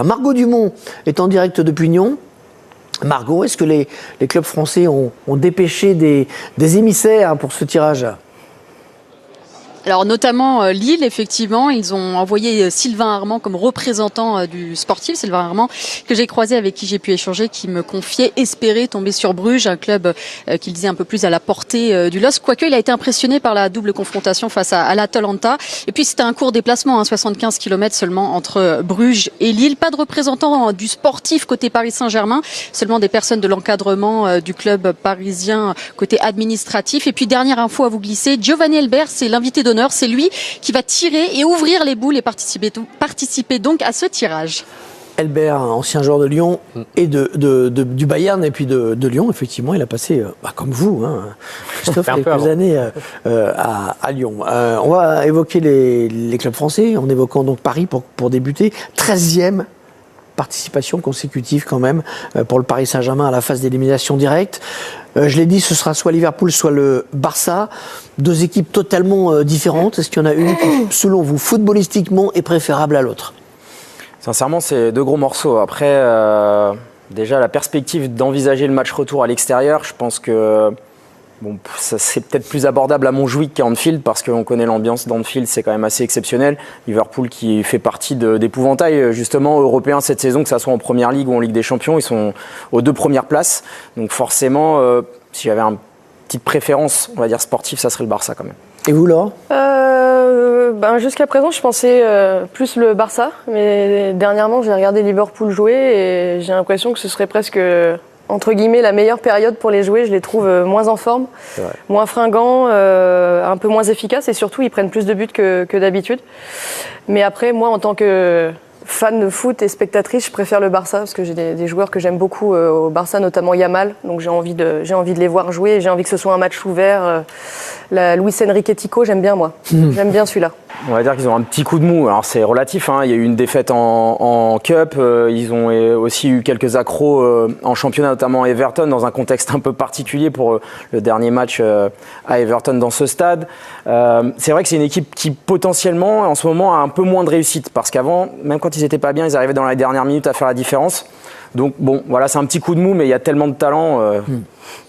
Margot Dumont est en direct depuis Nyon. Margot, est-ce que les clubs français ont dépêché des émissaires pour ce tirage ? Alors notamment Lille, effectivement, ils ont envoyé Sylvain Armand comme représentant du sportif, Sylvain Armand que j'ai croisé, avec qui j'ai pu échanger, qui me confiait espérer tomber sur Bruges, un club qu'il disait un peu plus à la portée du LOSC, quoique il a été impressionné par la double confrontation face à l'Atalanta. Et puis c'était un court déplacement, 75 km seulement entre Bruges et Lille. Pas de représentant du sportif côté Paris Saint-Germain, seulement des personnes de l'encadrement du club parisien côté administratif. Et puis dernière info à vous glisser, Giovanni Elbert, c'est l'invité d'honneur. C'est lui qui va tirer et ouvrir les boules et participer donc à ce tirage. Elbert, ancien joueur de Lyon et du Bayern et puis de Lyon, effectivement, il a passé, comme vous, Christophe, quelques années à Lyon. On va évoquer les clubs français en évoquant donc Paris pour débuter. 13e participation consécutive quand même pour le Paris Saint-Germain à la phase d'élimination directe. Je l'ai dit, ce sera soit Liverpool, soit le Barça. Deux équipes totalement différentes. Est-ce qu'il y en a une qui, selon vous, footballistiquement, est préférable à l'autre ? Sincèrement, c'est deux gros morceaux. Après, déjà, la perspective d'envisager le match retour à l'extérieur, je pense que ça, c'est peut-être plus abordable à Montjuïc qu'à Anfield, parce qu'on connaît l'ambiance d'Anfield, c'est quand même assez exceptionnel. Liverpool qui fait partie d'épouvantail justement européen cette saison, que ça soit en Première Ligue ou en Ligue des Champions, ils sont aux 2 premières places. Donc forcément, si j'avais une petite préférence, on va dire sportive, ça serait le Barça quand même. Et vous, Laure ? Jusqu'à présent, je pensais plus le Barça, mais dernièrement, j'ai regardé Liverpool jouer et j'ai l'impression que ce serait presque, entre guillemets, la meilleure période pour les jouer. Je les trouve moins en forme, moins fringants, un peu moins efficaces et surtout, ils prennent plus de buts que d'habitude. Mais après, moi, en tant que fan de foot et spectatrice, je préfère le Barça parce que j'ai des joueurs que j'aime beaucoup au Barça, notamment Yamal. Donc j'ai envie de les voir jouer et j'ai envie que ce soit un match ouvert. Luis Enrique Tico, j'aime bien moi. J'aime bien celui-là. On va dire qu'ils ont un petit coup de mou. Alors c'est relatif, il y a eu une défaite en Cup, ils ont aussi eu quelques accros en championnat, notamment à Everton, dans un contexte un peu particulier pour le dernier match à Everton dans ce stade. C'est vrai que c'est une équipe qui potentiellement en ce moment a un peu moins de réussite, parce qu'avant, même quand ils n'étaient pas bien, ils arrivaient dans les dernières minutes à faire la différence. Donc bon, voilà, c'est un petit coup de mou, mais il y a tellement de talent,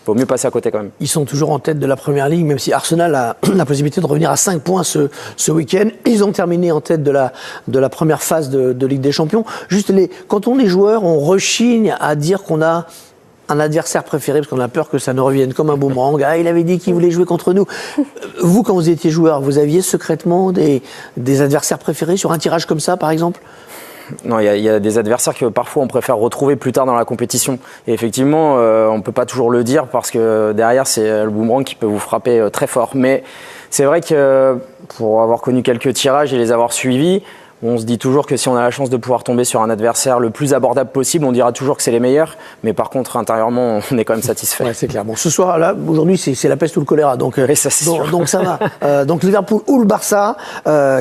vaut mieux passer à côté quand même. Ils sont toujours en tête de la Première Ligue, même si Arsenal a la possibilité de revenir à 5 points ce week-end. Ils ont terminé en tête de la première phase de Ligue des Champions. Juste, quand on est joueur, on rechigne à dire qu'on a un adversaire préféré, parce qu'on a peur que ça ne revienne comme un boomerang. Ah, il avait dit qu'il voulait jouer contre nous. Vous, quand vous étiez joueur, vous aviez secrètement des adversaires préférés sur un tirage comme ça, par exemple ? Non, il y a des adversaires que parfois on préfère retrouver plus tard dans la compétition. Et effectivement, on ne peut pas toujours le dire parce que derrière, c'est le boomerang qui peut vous frapper très fort. Mais c'est vrai que pour avoir connu quelques tirages et les avoir suivis, on se dit toujours que si on a la chance de pouvoir tomber sur un adversaire le plus abordable possible, on dira toujours que c'est les meilleurs. Mais par contre, intérieurement, on est quand même satisfait. Ouais, c'est clair. Bon, ce soir, là, aujourd'hui, c'est la peste ou le choléra. Donc, donc ça va. Donc Liverpool ou le Barça,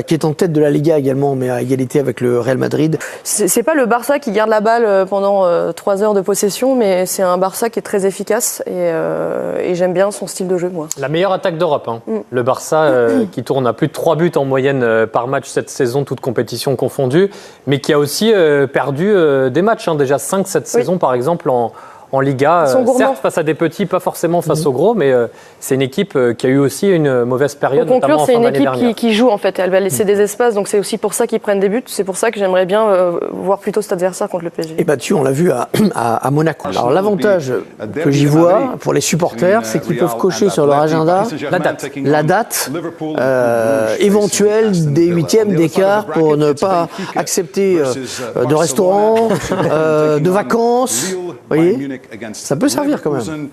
qui est en tête de la Liga également, mais à égalité avec le Real Madrid. C'est pas le Barça qui garde la balle pendant 3 heures de possession, mais c'est un Barça qui est très efficace et j'aime bien son style de jeu, moi. La meilleure attaque d'Europe, Le Barça qui tourne à plus de 3 buts en moyenne par match cette saison, toute compétition confondue, mais qui a aussi perdu des matchs, déjà 5 cette saison par exemple en Liga, certes face à des petits, pas forcément face aux gros, mais c'est une équipe qui a eu aussi une mauvaise période. Pour conclure, notamment en c'est fin une d'année équipe dernière. qui joue en fait, elle va laisser des espaces, donc c'est aussi pour ça qu'ils prennent des buts, c'est pour ça que j'aimerais bien voir plutôt cet adversaire contre le PSG. Et battu, on l'a vu à Monaco. Alors l'avantage que j'y vois pour les supporters, c'est qu'ils peuvent cocher sur leur agenda la date éventuelle des 8e d'écart pour ne pas accepter de restaurant, de vacances. Vous voyez, ça peut servir quand même.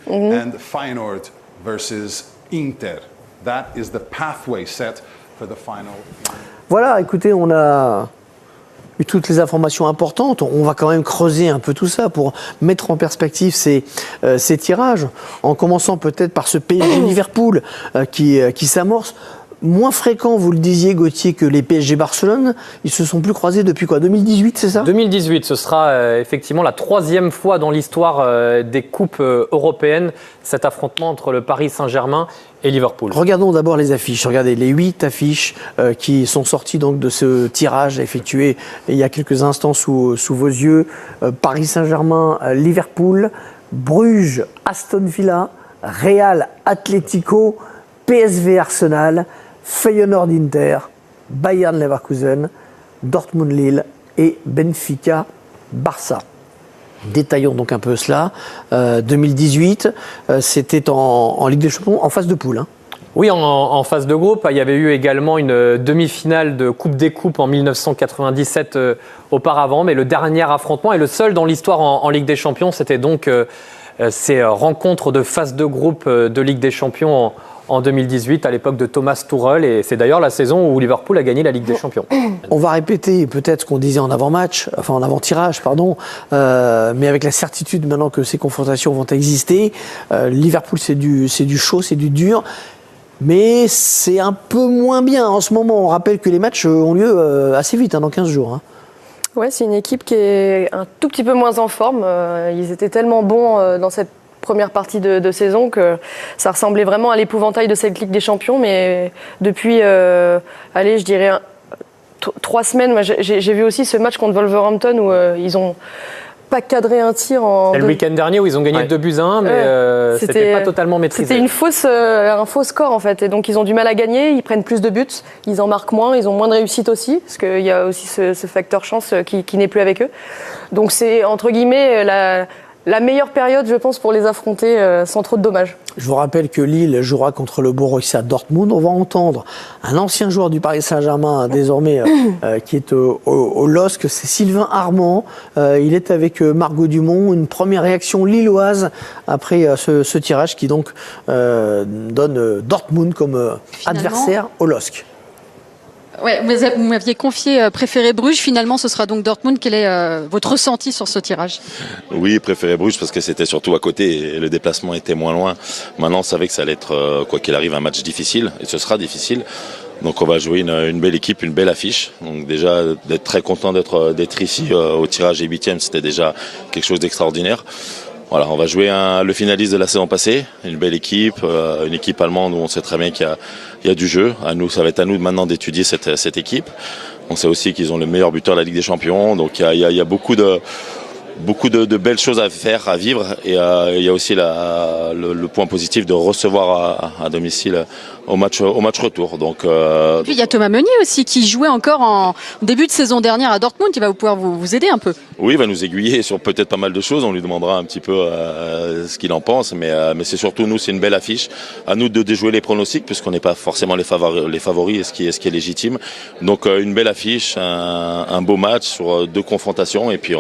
Voilà, écoutez, on a eu toutes les informations importantes. On va quand même creuser un peu tout ça pour mettre en perspective ces tirages, en commençant peut-être par ce PSG Liverpool qui s'amorce. moins fréquent, vous le disiez Gauthier, que les PSG Barcelone. Ils se sont plus croisés depuis quoi, 2018, c'est ça? 2018, ce sera effectivement la 3e fois dans l'histoire des coupes européennes, cet affrontement entre le Paris Saint-Germain et Liverpool. Regardons d'abord les affiches. Regardez les 8 affiches qui sont sorties donc de ce tirage effectué il y a quelques instants sous vos yeux. Paris Saint-Germain, Liverpool, Bruges, Aston Villa, Real Atlético, PSV Arsenal, Feyenoord Inter, Bayern Leverkusen, Dortmund Lille et Benfica Barça. Détaillons donc un peu cela. 2018, c'était en Ligue des Champions, en phase de poule. Oui, en phase de groupe. Il y avait eu également une demi-finale de Coupe des Coupes en 1997 auparavant, mais le dernier affrontement et le seul dans l'histoire en Ligue des Champions, c'était donc ces rencontres de phase de groupe de Ligue des Champions en 2018, à l'époque de Thomas Tuchel, et c'est d'ailleurs la saison où Liverpool a gagné la Ligue des Champions. On va répéter peut-être ce qu'on disait en avant-match, enfin en avant-tirage, pardon, mais avec la certitude maintenant que ces confrontations vont exister. Liverpool, c'est du chaud, c'est du dur, mais c'est un peu moins bien en ce moment. On rappelle que les matchs ont lieu assez vite, dans 15 jours. Ouais, c'est une équipe qui est un tout petit peu moins en forme. Ils étaient tellement bons dans cette première partie de saison que ça ressemblait vraiment à l'épouvantail de cette Ligue des Champions. Mais depuis, allez, je dirais 3 semaines, moi, j'ai vu aussi ce match contre Wolverhampton où ils ont pas cadré un tir C'est le week-end dernier où ils ont gagné 2-1, mais c'était pas totalement maîtrisé. C'était un faux score en fait, et donc ils ont du mal à gagner, ils prennent plus de buts, ils en marquent moins, ils ont moins de réussite aussi, parce qu'il y a aussi ce facteur chance qui n'est plus avec eux. Donc c'est entre guillemets la meilleure période, je pense, pour les affronter sans trop de dommages. Je vous rappelle que Lille jouera contre le Borussia Dortmund. On va entendre un ancien joueur du Paris Saint-Germain, désormais, qui est au LOSC, c'est Sylvain Armand. Il est avec Margot Dumont. Une première réaction lilloise après ce tirage qui donc donne Dortmund comme adversaire au LOSC. Ouais, vous m'aviez confié préféré Bruges, finalement ce sera donc Dortmund. Quel est votre ressenti sur ce tirage? Oui, préféré Bruges parce que c'était surtout à côté et le déplacement était moins loin. Maintenant on savait que ça allait être, quoi qu'il arrive, un match difficile, et ce sera difficile. Donc on va jouer une belle équipe, une belle affiche. Donc déjà d'être très content d'être ici au tirage et 8e, c'était déjà quelque chose d'extraordinaire. Voilà, on va jouer le finaliste de la saison passée, une belle équipe, une équipe allemande où on sait très bien qu'il y a du jeu. Ça va être à nous maintenant d'étudier cette équipe. On sait aussi qu'ils ont le meilleur buteur de la Ligue des Champions, donc il y a beaucoup de belles choses à faire, à vivre, et il y a aussi le point positif de recevoir à domicile au match retour. Donc, et puis il y a Thomas Meunier aussi qui jouait encore en début de saison dernière à Dortmund, qui va pouvoir vous aider un peu. Oui, il va nous aiguiller sur peut-être pas mal de choses, on lui demandera un petit peu ce qu'il en pense, mais c'est surtout nous, c'est une belle affiche, à nous de déjouer les pronostics puisqu'on n'est pas forcément les favoris, et ce qui est légitime. Donc une belle affiche, un beau match sur 2 confrontations, et puis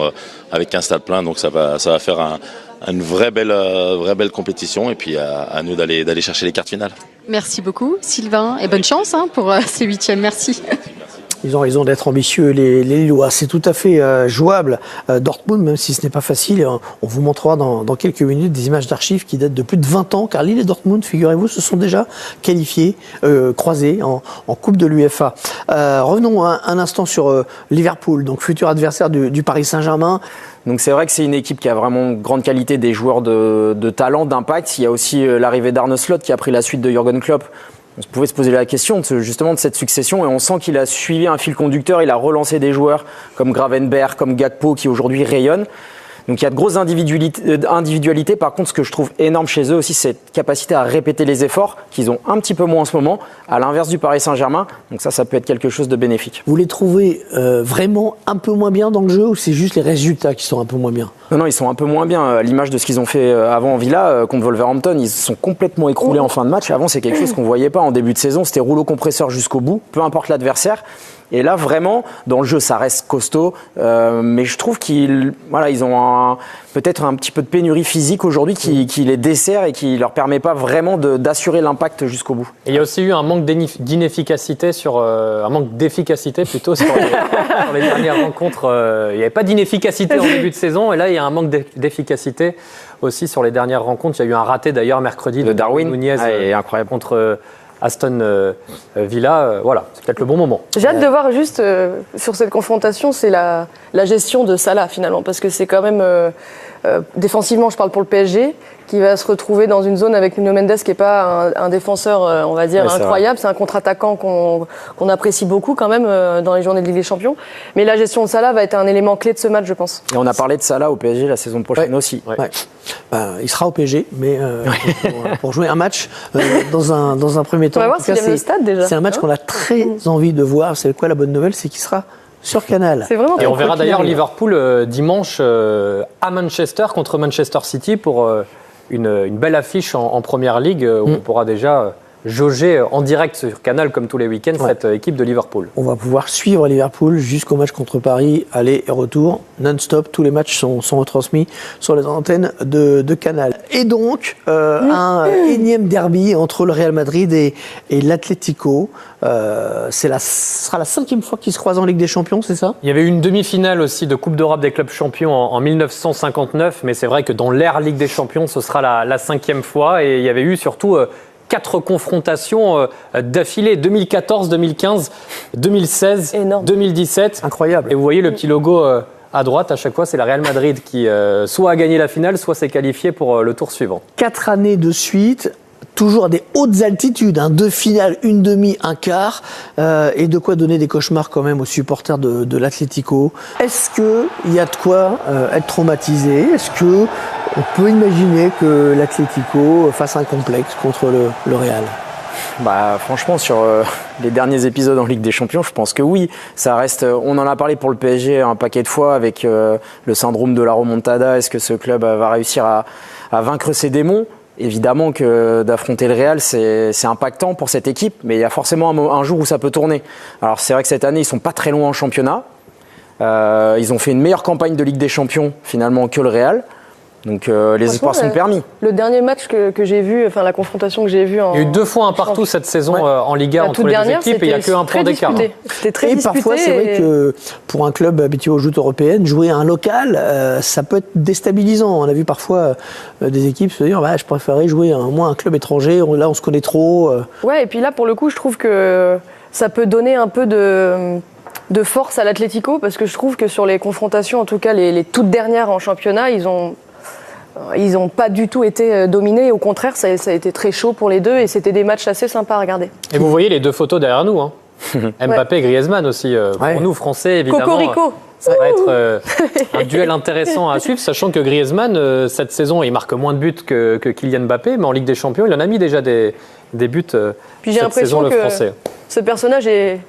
avec un stade plein, donc ça va faire une vraie belle compétition, et puis à nous d'aller chercher les quarts finales. Merci beaucoup Sylvain, et bonne chance pour ces 8e. Merci. Ils ont raison d'être ambitieux, les Lillois. C'est tout à fait jouable. Dortmund, même si ce n'est pas facile, on vous montrera dans quelques minutes des images d'archives qui datent de plus de 20 ans, car Lille et Dortmund, figurez-vous, se sont déjà qualifiés, croisés en Coupe de l'UEFA. Revenons un instant sur Liverpool, donc futur adversaire du Paris Saint-Germain. Donc c'est vrai que c'est une équipe qui a vraiment grande qualité, des joueurs de talent, d'impact. Il y a aussi l'arrivée d'Arne Slot qui a pris la suite de Jürgen Klopp. On pouvait se poser la question justement de cette succession, et on sent qu'il a suivi un fil conducteur. Il a relancé des joueurs comme Gravenberch, comme Gakpo, qui aujourd'hui rayonnent. Donc il y a de grosses individualités. Par contre, ce que je trouve énorme chez eux aussi, c'est cette capacité à répéter les efforts qu'ils ont un petit peu moins en ce moment, à l'inverse du Paris Saint-Germain. Donc ça peut être quelque chose de bénéfique. Vous les trouvez vraiment un peu moins bien dans le jeu, ou c'est juste les résultats qui sont un peu moins bien? Non, ils sont un peu moins bien. À l'image de ce qu'ils ont fait avant en Villa, contre Wolverhampton, ils se sont complètement écroulés en fin de match. Avant, c'est quelque chose qu'on ne voyait pas en début de saison. C'était rouleau compresseur jusqu'au bout, peu importe l'adversaire. Et là, vraiment, dans le jeu, ça reste costaud. Mais je trouve qu'ils ont peut-être un petit peu de pénurie physique aujourd'hui qui les dessert et qui ne leur permet pas vraiment d'assurer l'impact jusqu'au bout. Et il y a aussi eu un manque d'inefficacité un manque d'efficacité plutôt sur les dernières rencontres. Il n'y avait pas d'inefficacité en début de saison, et là, il y a un manque d'efficacité aussi sur les dernières rencontres. Il y a eu un raté d'ailleurs mercredi de Darwin Nunez incroyable contre Aston Villa. Voilà, c'est peut-être le bon moment. J'ai hâte de voir juste sur cette confrontation, c'est la gestion de Salah finalement, parce que c'est quand même défensivement, je parle pour le PSG, qui va se retrouver dans une zone avec Nuno Mendes qui n'est pas un défenseur, on va dire, incroyable. C'est un contre-attaquant qu'on apprécie beaucoup quand même dans les journées de Ligue des Champions. Mais la gestion de Salah va être un élément clé de ce match, je pense. Et on a parlé de Salah au PSG la saison prochaine aussi. Ouais. Il sera au PSG, mais pour jouer un match dans un premier temps. On va voir s'il aime le stade déjà. C'est un match qu'on a très envie de voir. C'est quoi la bonne nouvelle? C'est qu'il sera sur Canal. C'est vraiment et on verra d'ailleurs Liverpool dimanche à Manchester contre Manchester City pour une belle affiche en Première Ligue où on pourra déjà jauger en direct sur Canal comme tous les week-ends cette équipe de Liverpool. On va pouvoir suivre Liverpool jusqu'au match contre Paris, aller et retour, non-stop. Tous les matchs sont retransmis sur les antennes de Canal. Et donc, un énième derby entre le Real Madrid et l'Atlético. Ce sera la 5e fois qu'ils se croisent en Ligue des Champions, c'est ça? Il y avait eu une demi-finale aussi de Coupe d'Europe des clubs champions en 1959, mais c'est vrai que dans l'ère Ligue des Champions, ce sera la 5e fois. Et il y avait eu surtout 4 confrontations d'affilée, 2014, 2015, 2016, Énorme. 2017. Incroyable. Et vous voyez le petit logo à droite, à chaque fois, c'est la Real Madrid qui soit a gagné la finale, soit s'est qualifié pour le tour suivant. 4 années de suite, toujours à des hautes altitudes, 2 finales, une demi, un quart, et de quoi donner des cauchemars quand même aux supporters de l'Atlético. Est-ce qu'il y a de quoi être traumatisé? Est-ce que on peut imaginer que l'Atlético fasse un complexe contre le Real? Franchement, sur les derniers épisodes en Ligue des Champions, je pense que oui. Ça reste. On en a parlé pour le PSG un paquet de fois avec le syndrome de la remontada. Est-ce que ce club va réussir à vaincre ses démons? Évidemment que d'affronter le Real, c'est impactant pour cette équipe, mais il y a forcément un jour où ça peut tourner. Alors c'est vrai que cette année, ils sont pas très loin en championnat. Ils ont fait une meilleure campagne de Ligue des Champions finalement que le Real. Donc les espoirs sont permis. Le dernier match que j'ai vu, enfin la confrontation que j'ai vue il y a eu 2 fois un partout cette saison en Ligue 1 entre les deux équipes et il n'y a qu'un point d'écart. C'était très disputé. Parfois, c'est vrai que pour un club habitué aux joutes européennes, jouer à un local, ça peut être déstabilisant. On a vu parfois des équipes se dire je préférais jouer à un club étranger, là on se connaît trop. Ouais, et puis là pour le coup, je trouve que ça peut donner un peu de force à l'Atlético parce que je trouve que sur les confrontations, en tout cas les toutes dernières en championnat, ils n'ont pas du tout été dominés. Au contraire, ça a été très chaud pour les deux et c'était des matchs assez sympas à regarder. Et vous voyez les 2 photos derrière nous. Mbappé et Griezmann aussi. Pour nous, Français, évidemment. Cocorico. Ça va être un duel intéressant à suivre, sachant que Griezmann, cette saison, il marque moins de buts que Kylian Mbappé, mais en Ligue des Champions, il en a mis déjà des buts Puis j'ai cette saison, l'impression le que Français. ce personnage est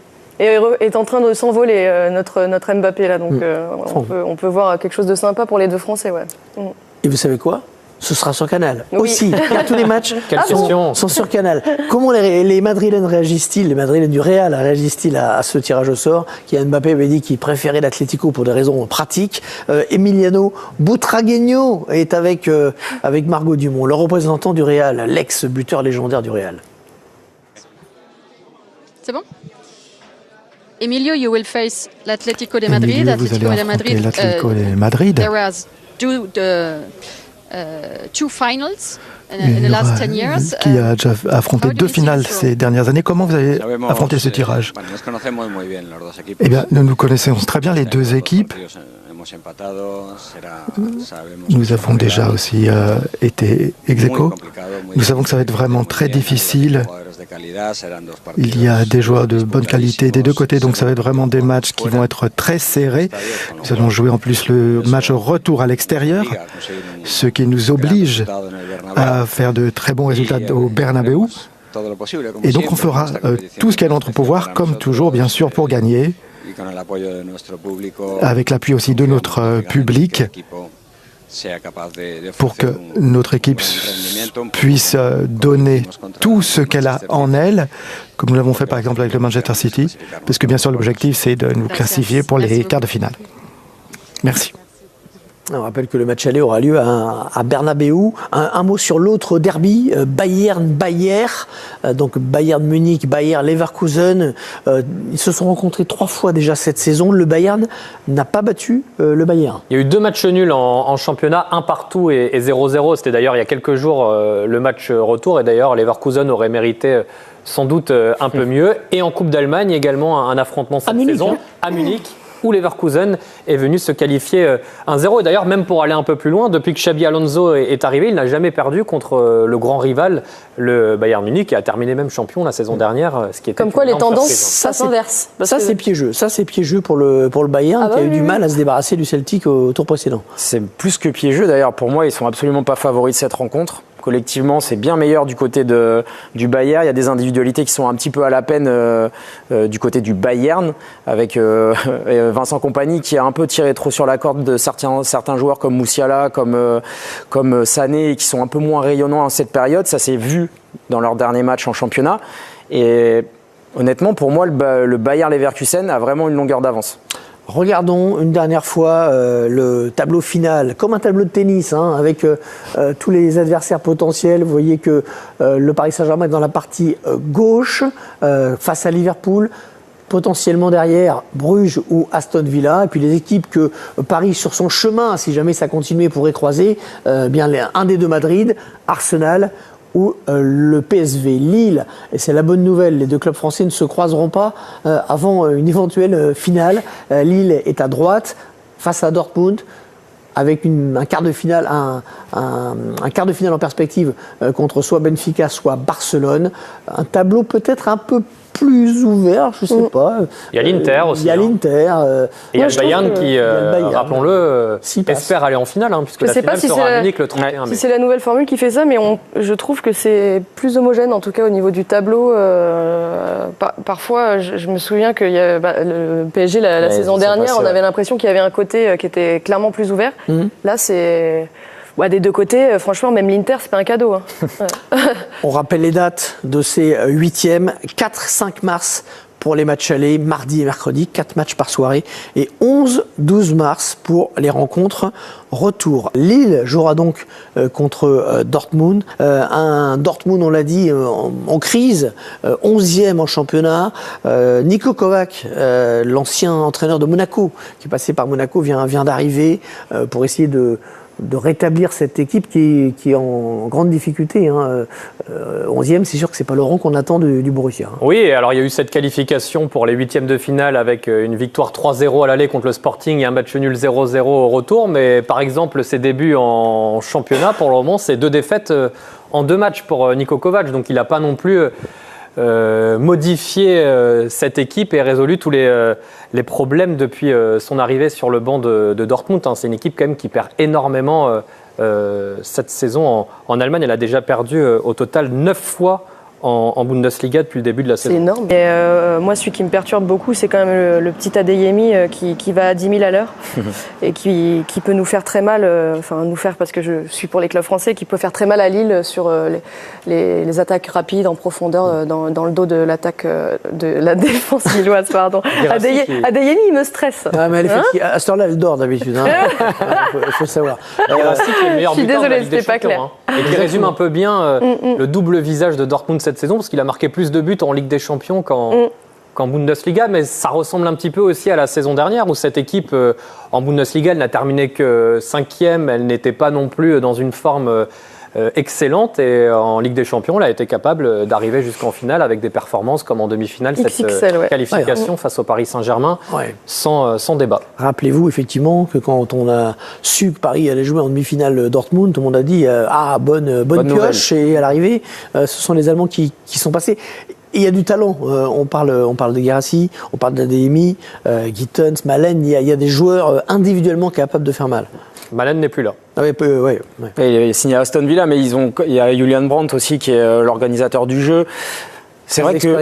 en train de s'envoler, notre Mbappé là, donc on peut voir quelque chose de sympa pour les 2 Français. Ouais. Et vous savez quoi? Ce sera sur Canal. Oui. Aussi, car tous les matchs sont sur Canal. Comment les Madrilènes réagissent-ils, les Madrilènes du Real réagissent-ils à ce tirage au sort? Kylian Mbappé avait dit qu'il préférait l'Atlético pour des raisons pratiques. Emiliano Butragueño est avec Margot Dumont, le représentant du Real, l'ex-buteur légendaire du Real. C'est bon? Emilio, you will face l'Atlético de Madrid. Emilio, vous allez affronter l'Atlético de Madrid. There was two finals in the last 10 years. Qui a déjà affronté 2 finales ces dernières années. Comment vous avez affronté ce tirage? Eh bien, nous nous connaissons très bien les 2 équipes. Nous avons déjà aussi été ex-aequo. Nous savons que ça va être vraiment très difficile. Il y a des joueurs de bonne qualité des 2 côtés, donc ça va être vraiment des matchs qui vont être très serrés. Nous allons jouer en plus le match retour à l'extérieur, ce qui nous oblige à faire de très bons résultats au Bernabéu. Et donc on fera tout ce qu'il y a dans notre pouvoir, comme toujours, bien sûr, pour gagner, avec l'appui aussi de notre public, pour que notre équipe puisse donner tout ce qu'elle a en elle, comme nous l'avons fait par exemple avec le Manchester City, parce que bien sûr l'objectif c'est de nous classifier pour les quarts de finale. Merci. On rappelle que le match aller aura lieu à Bernabéu. Un mot sur l'autre derby, Bayern-Bayer. Donc Bayern Munich, Bayer Leverkusen. Ils se sont rencontrés 3 fois déjà cette saison. Le Bayern n'a pas battu le Bayern. Il y a eu 2 matchs nuls en championnat, 1 partout et 0-0. C'était d'ailleurs il y a quelques jours le match retour. Et d'ailleurs Leverkusen aurait mérité sans doute un peu mieux. Et en Coupe d'Allemagne, également un affrontement cette saison à Munich, où Leverkusen est venu se qualifier 1-0. Et d'ailleurs, même pour aller un peu plus loin, depuis que Xabi Alonso est arrivé, il n'a jamais perdu contre le grand rival, le Bayern Munich, qui a terminé même champion la saison dernière. Ce qui était comme quoi les tendances, ça s'inverse. Ça, c'est piégeux. Ça, c'est piégeux pour le Bayern, qui a eu du mal à se débarrasser du Celtic au tour précédent. C'est plus que piégeux. D'ailleurs, pour moi, ils sont absolument pas favoris de cette rencontre. Collectivement, c'est bien meilleur du côté du Bayern. Il y a des individualités qui sont un petit peu à la peine du côté du Bayern, avec Vincent Kompany qui a un peu tiré trop sur la corde de certains joueurs comme Moussiala, comme Sané, qui sont un peu moins rayonnants en cette période. Ça s'est vu dans leur dernier match en championnat. Et honnêtement, pour moi, le Bayer Leverkusen a vraiment une longueur d'avance. Regardons une dernière fois le tableau final, comme un tableau de tennis, avec tous les adversaires potentiels. Vous voyez que le Paris Saint-Germain est dans la partie gauche, face à Liverpool. Potentiellement derrière Bruges ou Aston Villa. Et puis les équipes que Paris, sur son chemin, si jamais ça continuait, pourrait croiser, bien un des deux Madrid, Arsenal ou le PSV. Lille, et c'est la bonne nouvelle, les deux clubs français ne se croiseront pas avant une éventuelle finale. Lille est à droite face à Dortmund, avec un quart de finale, un quart de finale en perspective contre soit Benfica, soit Barcelone. Un tableau peut-être un peu plus ouvert, je sais pas. Il y a l'Inter aussi. Il y a l'Inter. Et il y a le Bayern qui, rappelons-le, espère aller en finale, puisque la finale sera à Munich le 31 mai. Si c'est la nouvelle formule qui fait ça, mais je trouve que c'est plus homogène, en tout cas au niveau du tableau. Parfois, je me souviens que le PSG, la saison dernière, on avait l'impression qu'il y avait un côté qui était clairement plus ouvert. Là, c'est... des deux côtés, franchement, même l'Inter, c'est pas un cadeau. On rappelle les dates de ces huitièmes. 4-5 mars pour les matchs allés, mardi et mercredi, 4 matchs par soirée. Et 11-12 mars pour les rencontres retour. Lille jouera donc contre Dortmund. Un Dortmund, on l'a dit, en crise, 11e en championnat. Niko Kovac, l'ancien entraîneur de Monaco, qui est passé par Monaco, vient d'arriver pour essayer de rétablir cette équipe qui est en grande difficulté. 11e, c'est sûr que c'est pas le rang qu'on attend du Borussia. Oui, alors il y a eu cette qualification pour les huitièmes de finale avec une victoire 3-0 à l'aller contre le Sporting et un match nul 0-0 au retour. Mais par exemple, ses débuts en championnat, pour le moment, c'est 2 défaites en 2 matchs pour Niko Kovac. Donc il n'a pas non plus modifié cette équipe et résolu tous les problèmes depuis son arrivée sur le banc de Dortmund. C'est une équipe quand même qui perd énormément cette saison en Allemagne. Elle a déjà perdu au total 9 fois en Bundesliga depuis le début de la saison. C'est énorme. Et moi, celui qui me perturbe beaucoup, c'est quand même le petit Adeyemi qui va à 10 000 à l'heure et qui peut nous faire très mal, nous faire parce que je suis pour les clubs français, qui peut faire très mal à Lille sur les attaques rapides en profondeur dans le dos de l'attaque de la défense lilloise. Pardon. Adeyemi, il me stresse. Ah, mais à cette heure-là, elle dort d'habitude. Faut savoir. Guirassy, qui est le meilleur buteur de la Ligue des pas Champions, et qui résume un peu bien le double visage de Dortmund cette saison, parce qu'il a marqué plus de buts en Ligue des Champions qu'en Bundesliga, mais ça ressemble un petit peu aussi à la saison dernière, où cette équipe en Bundesliga, elle n'a terminé que 5e, elle n'était pas non plus dans une forme excellente, et en Ligue des Champions, elle a été capable d'arriver jusqu'en finale avec des performances comme en demi-finale, cette qualification face au Paris Saint-Germain, sans débat. Rappelez-vous effectivement que quand on a su que Paris allait jouer en demi-finale Dortmund, tout le monde a dit bonne pioche, et à l'arrivée, ce sont les Allemands qui sont passés. Et il y a du talent. On parle de Guirassy, on parle d'Adeyemi, Gittens, Malen. Il y a des joueurs individuellement capables de faire mal. Malen n'est plus là. Il est signé à Aston Villa, mais il y a Julian Brandt aussi qui est l'organisateur du jeu. C'est vrai que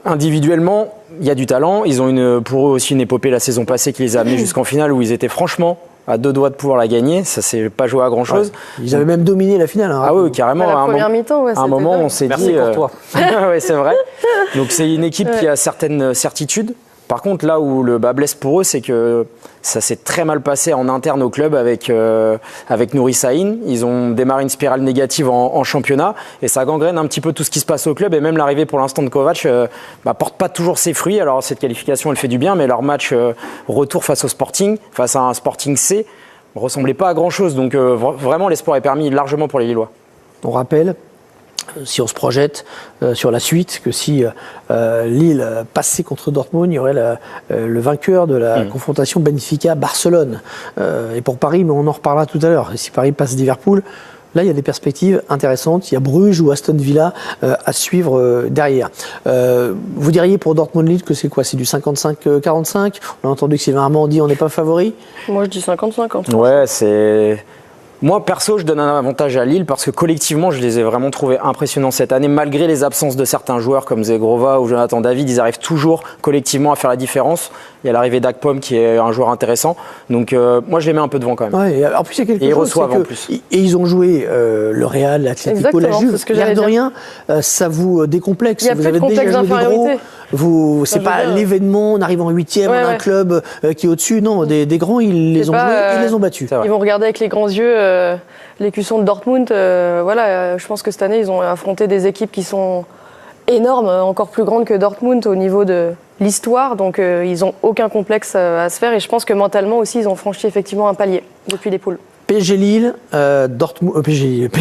individuellement, il y a du talent. Ils ont pour eux aussi une épopée la saison passée qui les a amenés jusqu'en finale, où ils étaient franchement à 2 doigts de pouvoir la gagner. Ça s'est pas joué à grand chose. Ils avaient même dominé la finale. Oui, carrément. La première mi-temps, à un moment, on s'est dit. Merci pour toi. Oui, c'est vrai. Donc c'est une équipe qui a certaines certitudes. Par contre, là où le bas blesse pour eux, c'est que ça s'est très mal passé en interne au club avec Nouri Sahin. Ils ont démarré une spirale négative en championnat, et ça gangrène un petit peu tout ce qui se passe au club. Et même l'arrivée pour l'instant de Kovac porte pas toujours ses fruits. Alors cette qualification, elle fait du bien, mais leur match retour face au Sporting, face à un Sporting C, ressemblait pas à grand chose. Donc vraiment, l'espoir est permis largement pour les Lillois. On rappelle si on se projette sur la suite, que si Lille passait contre Dortmund, il y aurait le vainqueur de la confrontation Benfica-Barcelone. Et pour Paris, mais on en reparlera tout à l'heure. Et si Paris passe Liverpool, là, il y a des perspectives intéressantes. Il y a Bruges ou Aston Villa à suivre derrière. Vous diriez pour Dortmund-Lille que c'est quoi? C'est du 55-45? On a entendu que Sylvain Armand dit on n'est pas favori. Moi, je dis 50-50. Ouais, c'est... Moi, perso, je donne un avantage à Lille parce que collectivement, je les ai vraiment trouvés impressionnants cette année. Malgré les absences de certains joueurs comme Zegrova ou Jonathan David, ils arrivent toujours collectivement à faire la différence. Il y a l'arrivée d'Akpom qui est un joueur intéressant. Donc, moi, je les mets un peu devant quand même. Ouais, en plus, il y a quelque chose. Ils reçoivent en plus. Et ils ont joué le Real, l'Atlético, la Juve. L'air de rien, ça vous décomplexe. Il y a vous plus avez de déjà complexe joué des gros. C'est pas dire, l'événement, on arrive en 8e, on a un club qui est au-dessus. Non, des grands, ils les ont joués et ils les ont battus. Ils vont regarder avec les grands yeux l'écusson de Dortmund. Je pense que cette année, ils ont affronté des équipes qui sont énormes, encore plus grandes que Dortmund au niveau de l'histoire. Donc, ils n'ont aucun complexe à se faire. Et je pense que mentalement aussi, ils ont franchi effectivement un palier depuis les poules. PSG Lille, Dortmund, PSG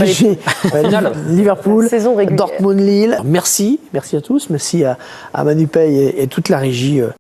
Liverpool, Dortmund Lille. Merci à tous, merci à Manu Pay et toute la régie.